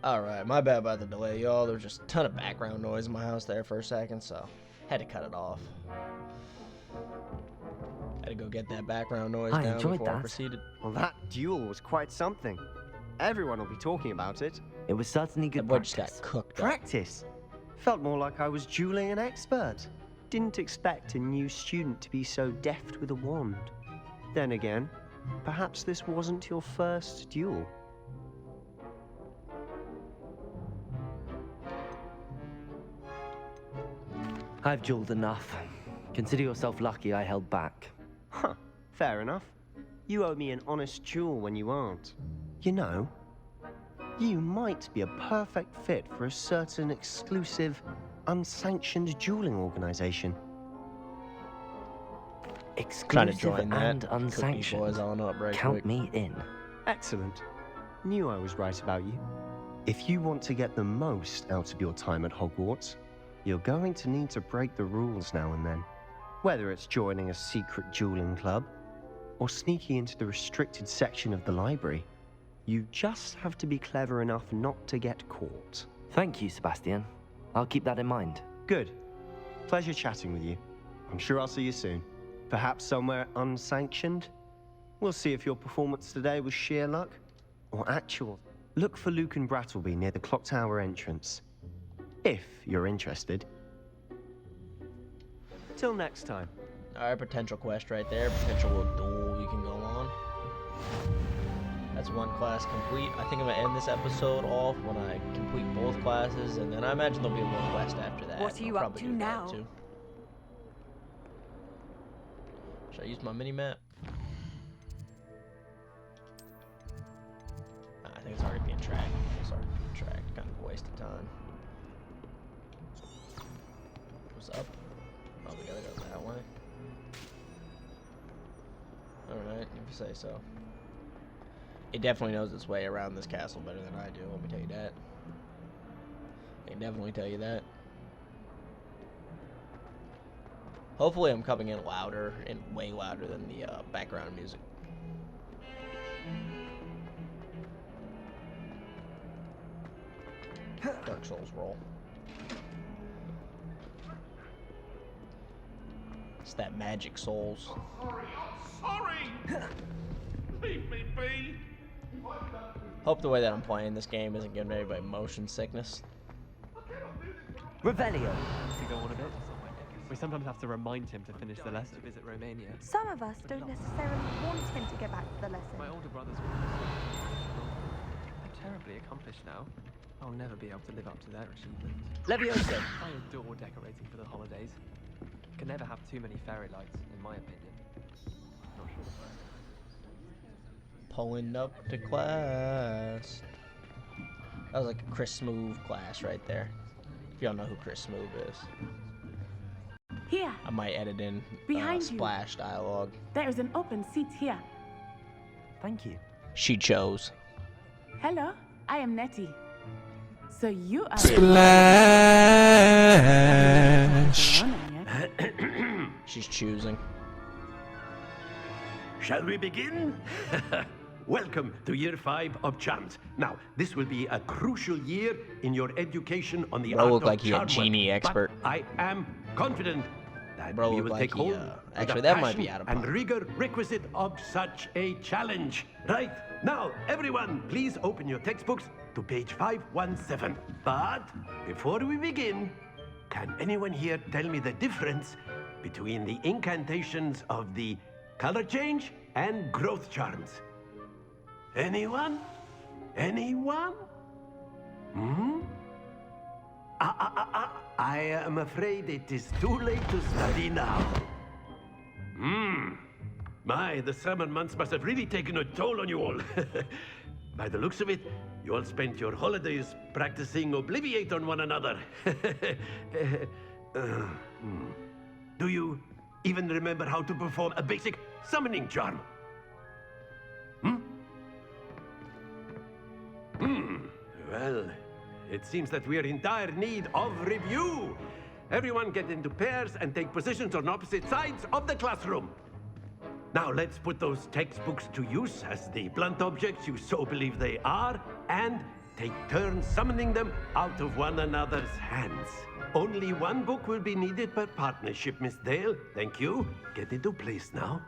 Alright, my bad about the delay, y'all. There was just a ton of background noise in my house there for a second, so had to cut it off. Had to go get that background noise down before I proceeded. Well, that duel was quite something. Everyone will be talking about it. It was certainly good That boy just practice. got cooked up. Practice? Felt more like I was dueling an expert. Didn't expect a new student to be so deft with a wand. Then again, perhaps this wasn't your first duel. I've dueled enough. Consider yourself lucky I held back. Huh, fair enough. You owe me an honest duel when you aren't. You know, you might be a perfect fit for a certain exclusive, unsanctioned dueling organization. Trying to Exclusive join that. and Cook you unsanctioned. boys on up right Count quick. me in. Excellent. Knew I was right about you. If you want to get the most out of your time at Hogwarts, you're going to need to break the rules now and then. Whether it's joining a secret dueling club, or sneaking into the restricted section of the library, you just have to be clever enough not to get caught. Thank you, Sebastian. I'll keep that in mind. Good. Pleasure chatting with you. I'm sure I'll see you soon. Perhaps somewhere unsanctioned? We'll see if your performance today was sheer luck or actual. Look for Luke and Brattleby near the clock tower entrance. If you're interested. Till next time. Alright, potential quest right there. Potential little duel you can go on. That's one class complete. I think I'm going to end this episode off when I complete both classes, and then I imagine there'll be one quest after that. What are you I'll up probably to do that now? too. Should I use my mini-map? I think it's already being tracked. It's already being tracked. Kind of a waste of time. What's up? Oh, we gotta go that way. Alright, if you say so. It definitely knows its way around this castle better than I do, let me tell you that. I can definitely tell you that. Hopefully I'm coming in louder, and way louder than the background music. Dark Souls roll. It's that magic souls. Sorry! Leave me be! Hope the way that I'm playing this game isn't giving anybody motion sickness. Revelio. To go on a bit. We sometimes have to remind him to finish the lesson. To visit Romania. Some of us don't necessarily want him to get back to the lesson. My older brothers I'm terribly accomplished now. I'll never be able to live up to their achievements. Leviosa. I adore decorating for the holidays. Can never have too many fairy lights, in my opinion. Not sure. Pulling up to class. That was like a Chris Smoove class right there. If y'all know who Chris Smoove is. Here, I might edit in Behind you. splash dialogue. there is an open seat here. Thank you. She chose. Hello, I am Nettie. So you are... Splash. She's choosing. Shall we begin? Welcome to year 5 of charms. Now, this will be a crucial year in your education on the Bro art look of like he a charm genie work. expert. But I am confident that Bro we look will like take he, hold of actually, the that might be passion out of and pocket. rigor requisite of such a challenge. Right, now, everyone, please open your textbooks to page 517. But before we begin, can anyone here tell me the difference between the incantations of the color change and growth charms? Anyone? Anyone? Hmm? I am afraid it is too late to study now. My, the summer months must have really taken a toll on you all. By the looks of it, you all spent your holidays practicing Obliviate on one another. Do you even remember how to perform a basic summoning charm? Well, it seems that we are in dire need of review. Everyone get into pairs and take positions on opposite sides of the classroom. Now let's put those textbooks to use as the blunt objects you so believe they are, and take turns summoning them out of one another's hands. Only one book will be needed per partnership, Miss Dale. Thank you. Get into place now.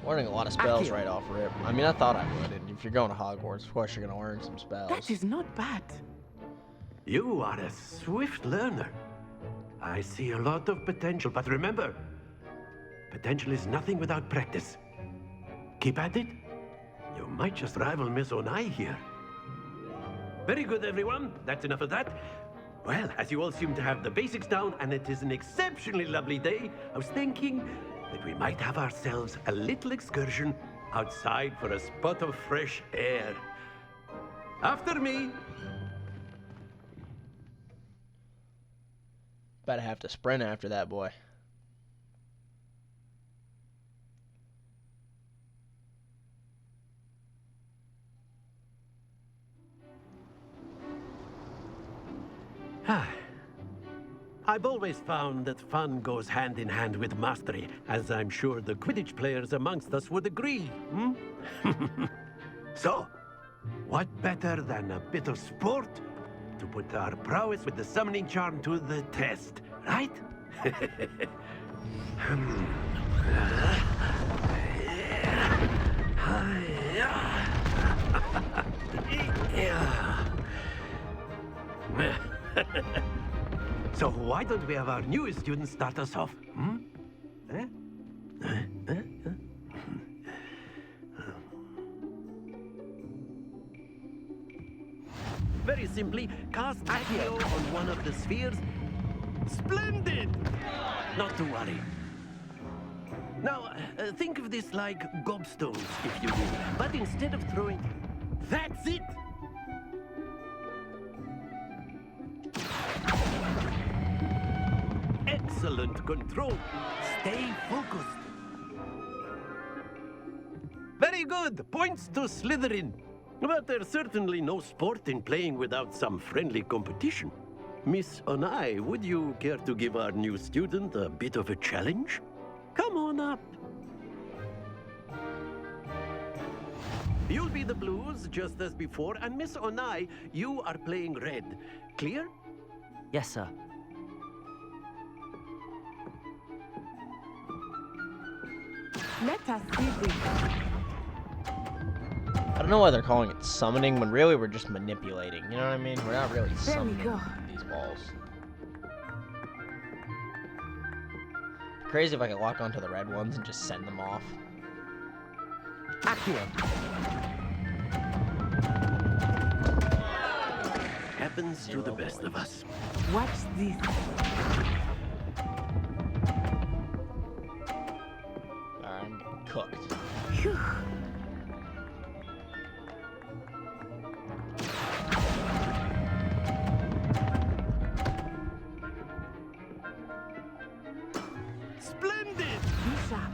Learning a lot of spells right off rip. I mean, I thought I would. And if you're going to Hogwarts, of course you're going to learn some spells. That is not bad. You are a swift learner. I see a lot of potential, but remember, potential is nothing without practice. Keep at it. You might just rival Miss Onai here. Very good, everyone. That's enough of that. Well, as you all seem to have the basics down, and it is an exceptionally lovely day, I was thinking that we might have ourselves a little excursion outside for a spot of fresh air. After me. Better have to sprint after that boy. I've always found that fun goes hand in hand with mastery, as I'm sure the Quidditch players amongst us would agree. So, what better than a bit of sport to put our prowess with the summoning charm to the test, right? So why don't we have our newest student start us off? Very simply, cast Accio on one of the spheres. Splendid! Not to worry. Now, think of this like gobstones, if you will. But instead of throwing... That's it! Excellent control. Stay focused. Very good. Points to Slytherin. But there's certainly no sport in playing without some friendly competition. Miss Onai, would you care to give our new student a bit of a challenge? Come on up. You'll be the blues, just as before, and Miss Onai, you are playing red. Clear? Yes, sir. Let us see this. I don't know why they're calling it summoning when really we're just manipulating. You know what I mean? We're not really There we summoning go. these balls. Crazy if I could lock onto the red ones and just send them off. Accio. Happens to the best of us. Watch this. I'm cooked. Phew. Splendid! Be sharp.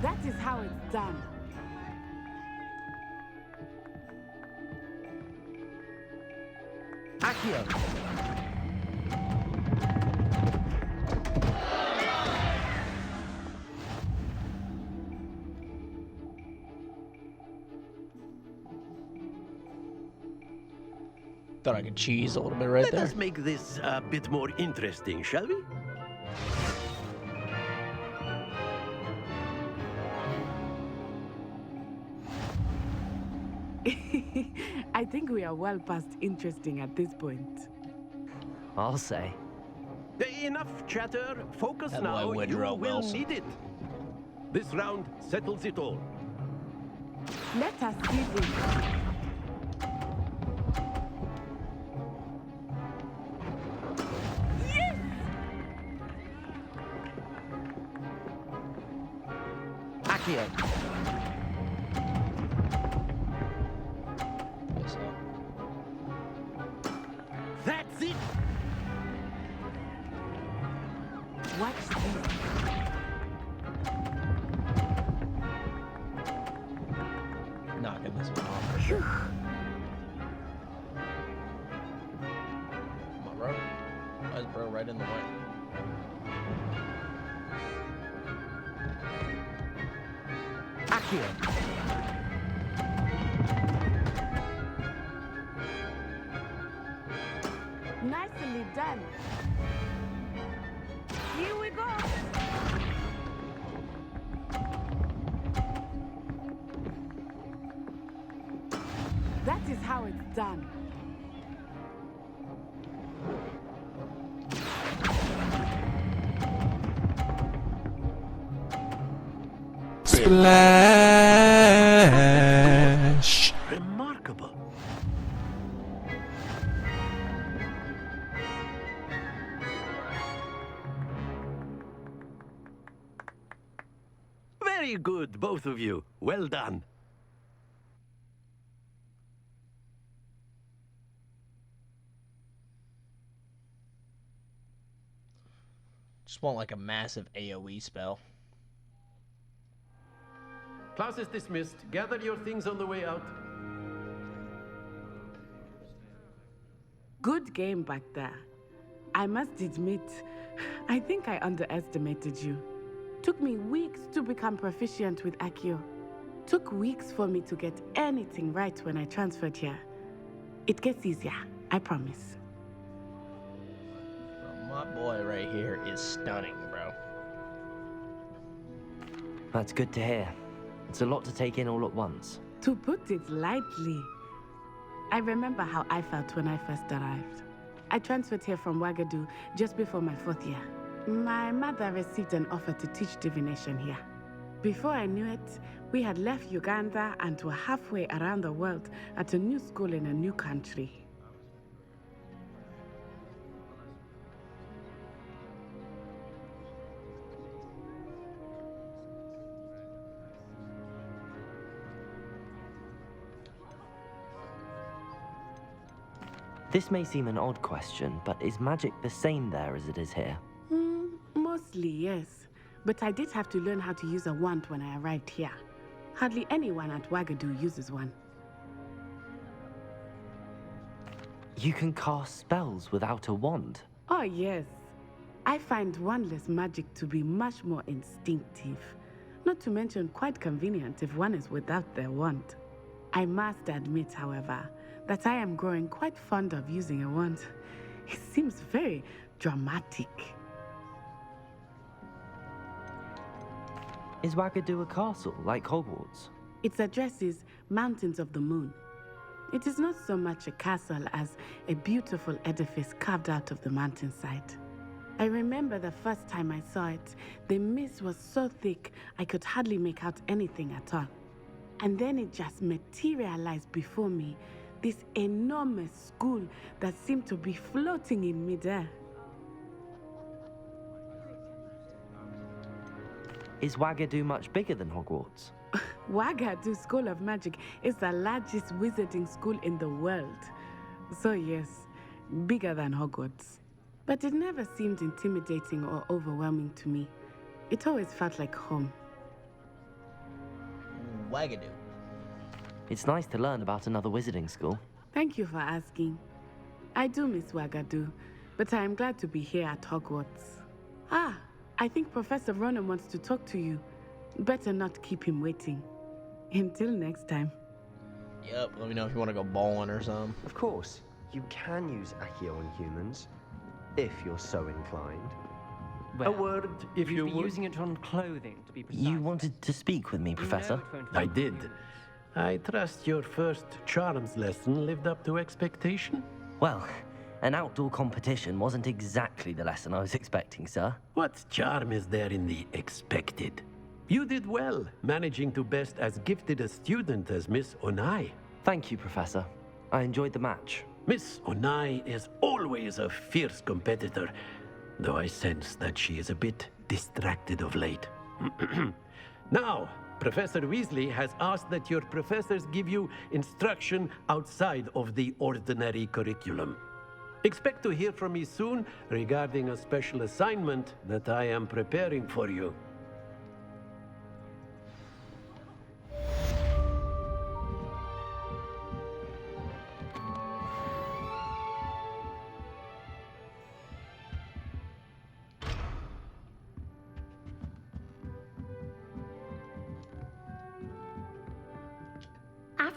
That is how it's done. Accio. Thought I could cheese a little bit right Let there. us make this a bit more interesting, shall we? I think we are well past interesting at this point. I'll say. Enough chatter. Focus That boy now. You Woodrow will Wilson. need it. This round settles it all. Let us see this. Yes! Accio. Yes, That's it. Watch this. Phew. Come on, bro. Why is bro right in the way? Accio. Nicely done. Here we go. That is how it's done. Splash. Remarkable. Very good, both of you. Well done. Just want like a massive AoE spell. Class is dismissed. Gather your things on the way out. Good game back there. I must admit, I think I underestimated you. Took me weeks to become proficient with Accio. Took weeks for me to get anything right when I transferred here. It gets easier, I promise. Bro, my boy right here is stunning, bro. That's good to hear. It's a lot to take in all at once. To put it lightly, I remember how I felt when I first arrived. I transferred here from Wagadu just before my 4th year. My mother received an offer to teach divination here. Before I knew it, we had left Uganda and were halfway around the world at a new school in a new country. This may seem an odd question, but is magic the same there as it is here? Mostly, yes. But I did have to learn how to use a wand when I arrived here. Hardly anyone at Wagadu uses one. You can cast spells without a wand. Oh, yes. I find wandless magic to be much more instinctive. Not to mention quite convenient if one is without their wand. I must admit, however, that I am growing quite fond of using a wand. It seems very dramatic. Is Wagadu a castle, like Hogwarts? Its address is Mountains of the Moon. It is not so much a castle as a beautiful edifice carved out of the mountainside. I remember the first time I saw it, the mist was so thick I could hardly make out anything at all. And then it just materialized before me, this enormous school that seemed to be floating in midair. Is Wagadu much bigger than Hogwarts? Wagadu School of Magic is the largest wizarding school in the world. So yes, bigger than Hogwarts. But it never seemed intimidating or overwhelming to me. It always felt like home. Wagadu. It's nice to learn about another wizarding school. Thank you for asking. I do miss Wagadu, but I am glad to be here at Hogwarts. Ah, I think Professor Ronan wants to talk to you. Better not keep him waiting. Until next time. Yep, let me know if you want to go bowling or something. Of course, you can use Accio on humans, if you're so inclined. A word, if you You'd be would. using it on clothing, to be precise. You wanted to speak with me, You know Professor? it won't I help. did. I trust your first charms lesson lived up to expectation. Well, an outdoor competition wasn't exactly the lesson I was expecting, sir. What charm is there in the expected? You did well, managing to best as gifted a student as Miss Onai. Thank you, Professor. I enjoyed the match. Miss Onai is always a fierce competitor, though I sense that she is a bit distracted of late. Now, Professor Weasley has asked that your professors give you instruction outside of the ordinary curriculum. Expect to hear from me soon regarding a special assignment that I am preparing for you.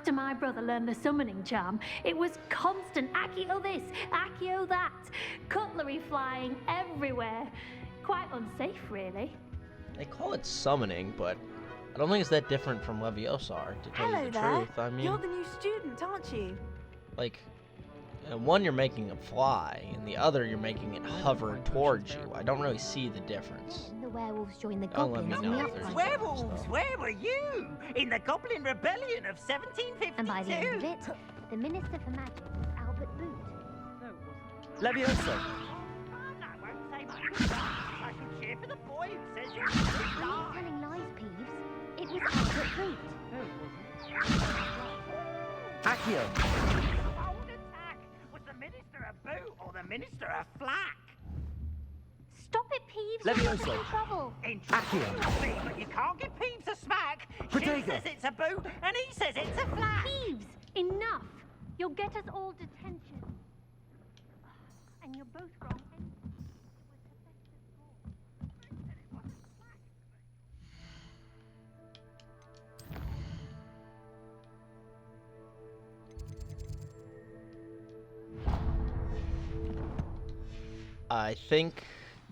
After my brother learned the summoning charm, it was constant Accio this, Accio that, cutlery flying everywhere. Quite unsafe, really. They call it summoning, but I don't think it's that different from Leviosa, to tell Hello you the there. truth. I mean, You're the new student, aren't you? like, one you're making it fly, and the other you're making it hover towards you. I don't really see the difference. The werewolves joined the Don't let me goblins in know the if there's uprising. Werewolves, where were you? In the Goblin Rebellion of 1752? And by the end of it, the Minister for Magic was Albert Boot. Leviosa! I won't say much. I can cheer for the boy who says you're Are you telling lies, Peeves? It was Albert Boot. Accio! Old attack. Was the Minister a boot or the Minister a flack? Stop it, Peeves! Leviosa. You're in trouble. In trouble, Accio. but you can't give Peeves a smack. She Protego. says it's a boot and he says it's a flack. Peeves, enough! You'll get us all detention. And you're both wrong. I think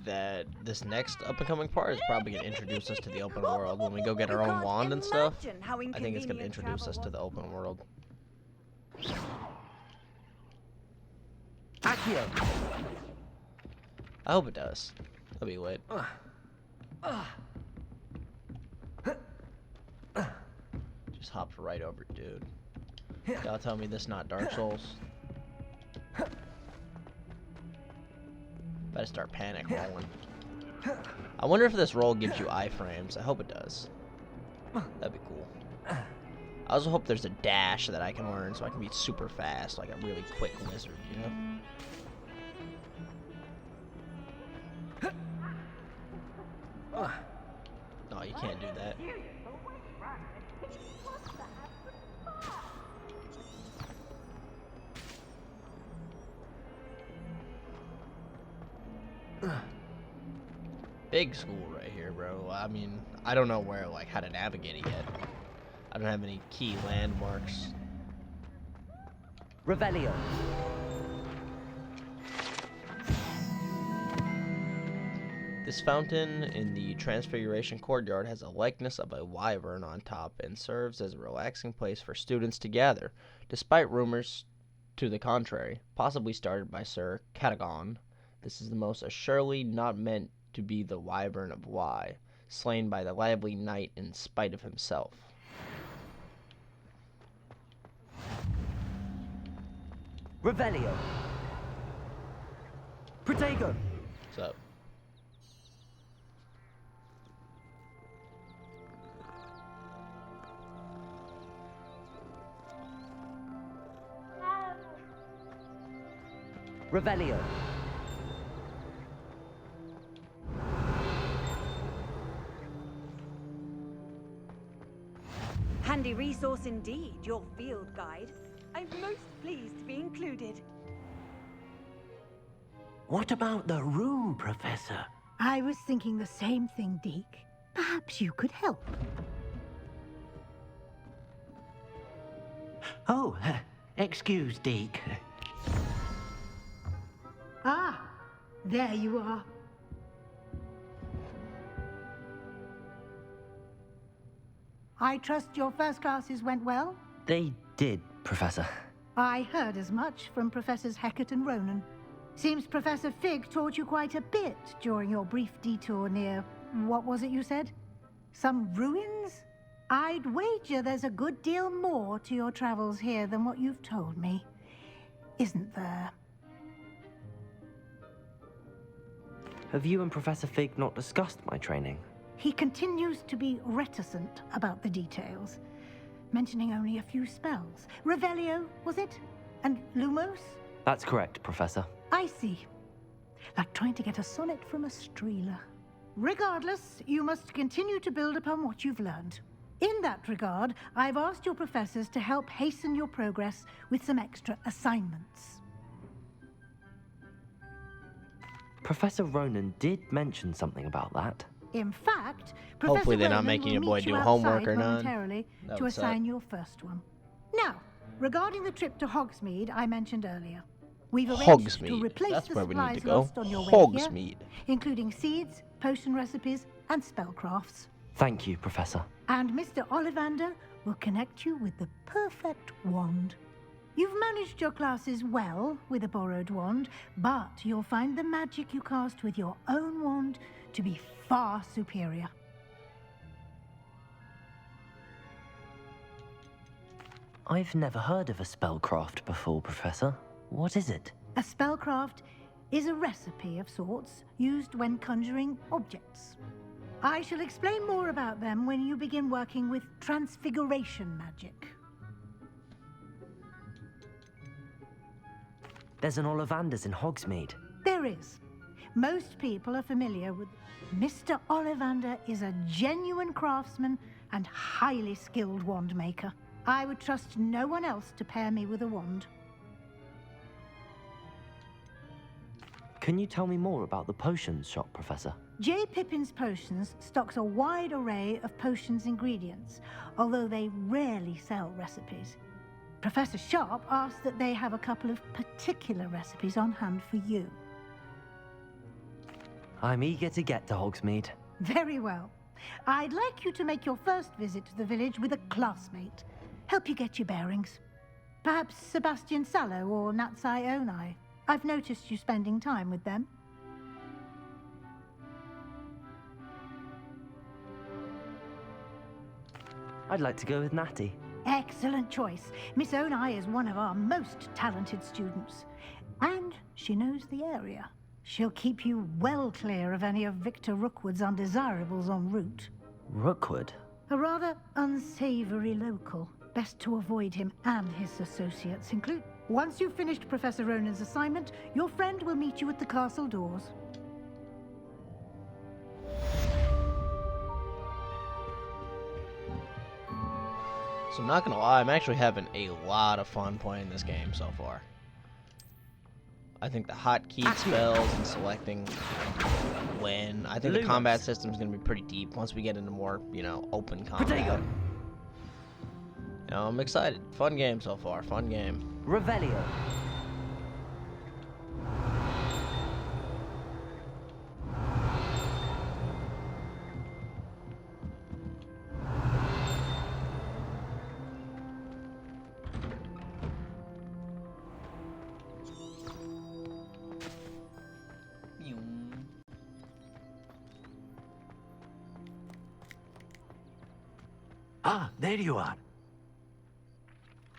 that this next up-and-coming part is probably going to introduce us to the open world. When we go get our own wand and stuff, I think it's going to introduce us to the open world. Accio! I hope it does. That'll be lit. Just hopped right over it, dude. Y'all tell me this not Dark Souls. Better start panic rolling. I wonder if this roll gives you iframes. I hope it does. That'd be cool. I also hope there's a dash that I can learn so I can be super fast, like a really quick wizard, you know? No, you can't do that. Big school right here, bro. I mean, I don't know where, like, how to navigate it yet. I don't have any key landmarks. Revelio! This fountain in the Transfiguration Courtyard has a likeness of a wyvern on top and serves as a relaxing place for students to gather, despite rumors to the contrary, possibly started by Sir Catagon. This is the most assuredly not meant to be the wyvern of Wye, slain by the lively knight in spite of himself. Revelio! Protego! What's up? Revelio! Handy resource indeed, your field guide. I'm most pleased to be included. What about the room, Professor? I was thinking the same thing, Deke. Perhaps you could help. Oh, excuse, Deke. Ah, there you are. I trust your first classes went well? They did, Professor. I heard as much from Professors Hecat and Ronan. Seems Professor Fig taught you quite a bit during your brief detour near... what was it you said? Some ruins? I'd wager there's a good deal more to your travels here than what you've told me. Isn't there? Have you and Professor Fig not discussed my training? He continues to be reticent about the details, mentioning only a few spells. Revelio, was it? And Lumos? That's correct, Professor. I see. Like trying to get a sonnet from a streeler. Regardless, you must continue to build upon what you've learned. In that regard, I've asked your professors to help hasten your progress with some extra assignments. Professor Ronan did mention something about that. In fact, Hopefully Professor they're not Ronan making will your boy meet do you homework outside or none. momentarily That to would suck. assign your first one. Now, regarding the trip to Hogsmeade I mentioned earlier, we've arranged to Hogsmeade. replace That's the where we need supplies to go. lost on your way here, Hogsmeade. including seeds, potion recipes, and spellcrafts. Thank you, Professor. And Mr. Ollivander will connect you with the perfect wand. You've managed your classes well with a borrowed wand, but you'll find the magic you cast with your own wand to be far superior. I've never heard of a spellcraft before, Professor. What is it? A spellcraft is a recipe of sorts used when conjuring objects. I shall explain more about them when you begin working with transfiguration magic. There's an Ollivander's in Hogsmeade. There is. Most people are familiar with... Mr. Ollivander is a genuine craftsman and highly skilled wand maker. I would trust no one else to pair me with a wand. Can you tell me more about the potions shop, Professor? J. Pippin's Potions stocks a wide array of potions ingredients, although they rarely sell recipes. Professor Sharp asked that they have a couple of particular recipes on hand for you. I'm eager to get to Hogsmeade. Very well. I'd like you to make your first visit to the village with a classmate. Help you get your bearings. Perhaps Sebastian Sallow or Natsai Onai. I've noticed you spending time with them. I'd like to go with Natty. Excellent choice. Miss Onai is one of our most talented students. And she knows the area. She'll keep you well clear of any of Victor Rookwood's undesirables en route. Rookwood? A rather unsavory local. Best to avoid him and his associates, include... Once you've finished Professor Ronan's assignment, your friend will meet you at the castle doors. So I'm not gonna lie, I'm actually having a lot of fun playing this game so far. I think the hotkey spells and selecting when. I think the combat system is gonna be pretty deep once we get into more, you know, open combat. You know, I'm excited. Fun game so far. Fun game. Revelio. Ah, there you are.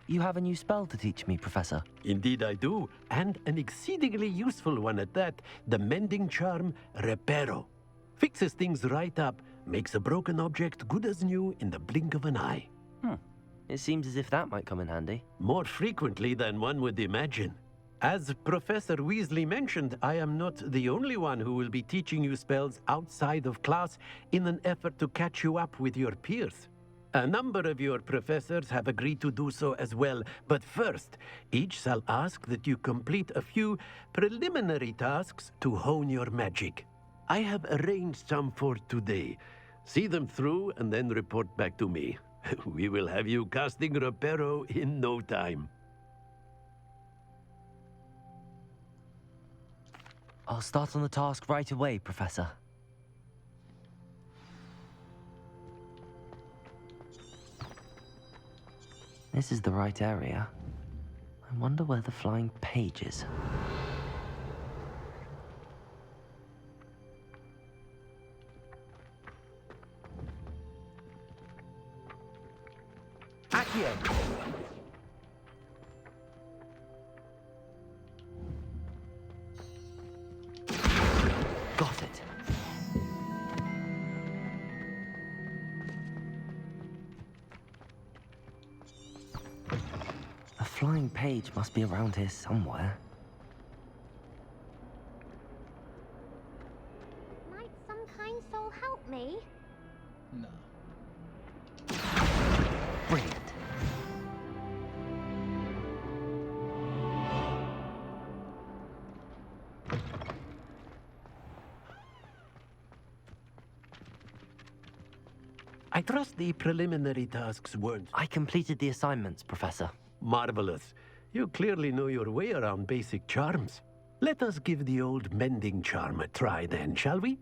You have a new spell to teach me, Professor. Indeed I do, and an exceedingly useful one at that. The mending charm, Reparo. Fixes things right up, makes a broken object good as new in the blink of an eye. It seems as if that might come in handy. More frequently than one would imagine. As Professor Weasley mentioned, I am not the only one who will be teaching you spells outside of class in an effort to catch you up with your peers. A number of your professors have agreed to do so as well, but first, each shall ask that you complete a few preliminary tasks to hone your magic. I have arranged some for today. See them through and then report back to me. We will have you casting Reparo in no time. I'll start on the task right away, Professor. This is the right area. I wonder where the flying page is. Accio! Got it. A flying page must be around here somewhere. Might some kind soul help me? No. Brilliant. I trust the preliminary tasks weren't... I completed the assignments, Professor. Marvelous. You clearly know your way around basic charms. Let us give the old mending charm a try then, shall we?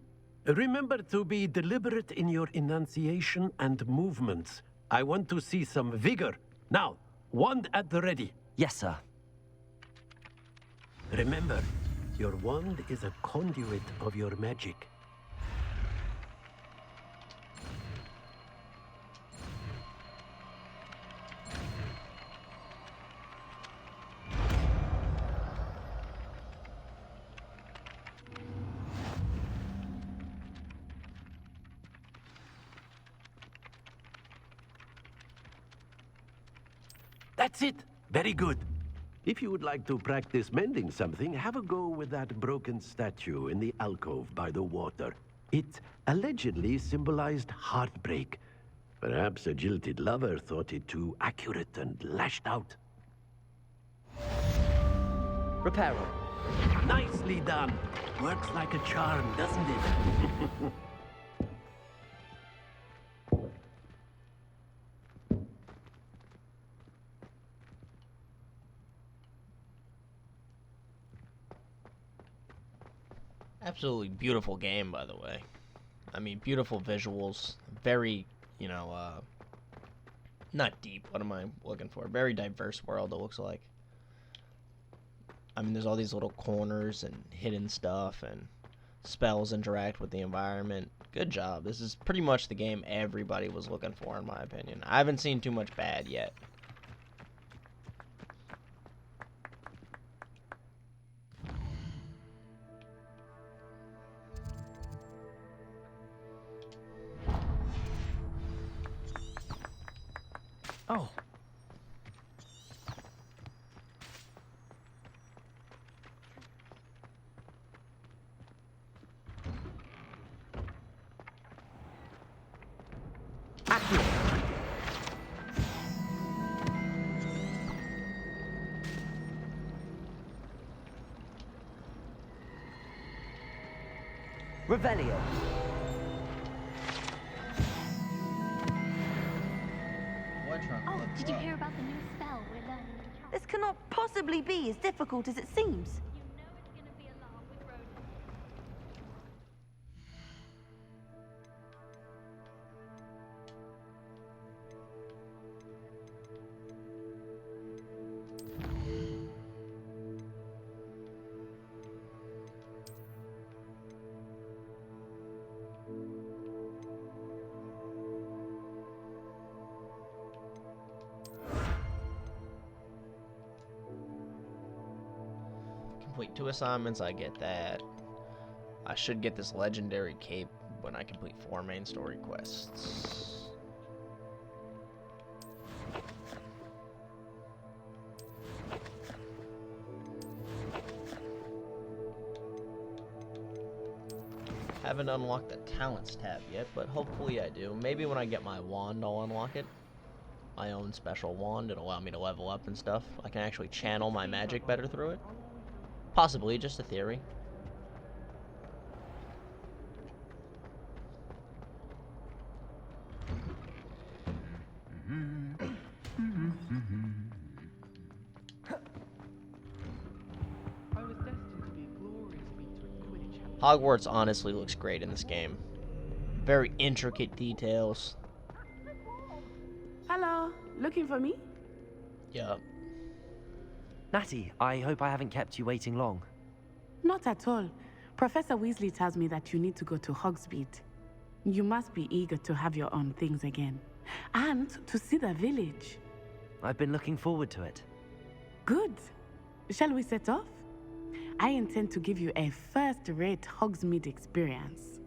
Remember to be deliberate in your enunciation and movements. I want to see some vigor. Now, wand at the ready. Yes, sir. Remember, your wand is a conduit of your magic. That's it. Very good. If you would like to practice mending something, have a go with that broken statue in the alcove by the water. It allegedly symbolized heartbreak. Perhaps a jilted lover thought it too accurate and lashed out. Reparo. Nicely done. Works like a charm, doesn't it? Absolutely beautiful game, by the way. I mean, beautiful visuals. Very, you know, not deep. What am I looking for? Very diverse world, it looks like. I mean, there's all these little corners and hidden stuff, and spells interact with the environment. Good job. This is pretty much the game everybody was looking for, in my opinion. I haven't seen too much bad yet. Oh. Revelio. Oh, did you hear about the new spell we're learning? This cannot possibly be as difficult as it seems. Complete 2 assignments, I get that. I should get this legendary cape when I complete 4 main story quests. Haven't unlocked the talents tab yet, but hopefully I do. Maybe when I get my wand, I'll unlock it. My own special wand. It'll allow me to level up and stuff. I can actually channel my magic better through it. Possibly, just a theory. Hogwarts honestly looks great in this game. Very intricate details. Hello, looking for me? Yup. Natty, I hope I haven't kept you waiting long. Not at all. Professor Weasley tells me that you need to go to Hogsmeade. You must be eager to have your own things again. And to see the village. I've been looking forward to it. Good. Shall we set off? I intend to give you a first-rate Hogsmeade experience.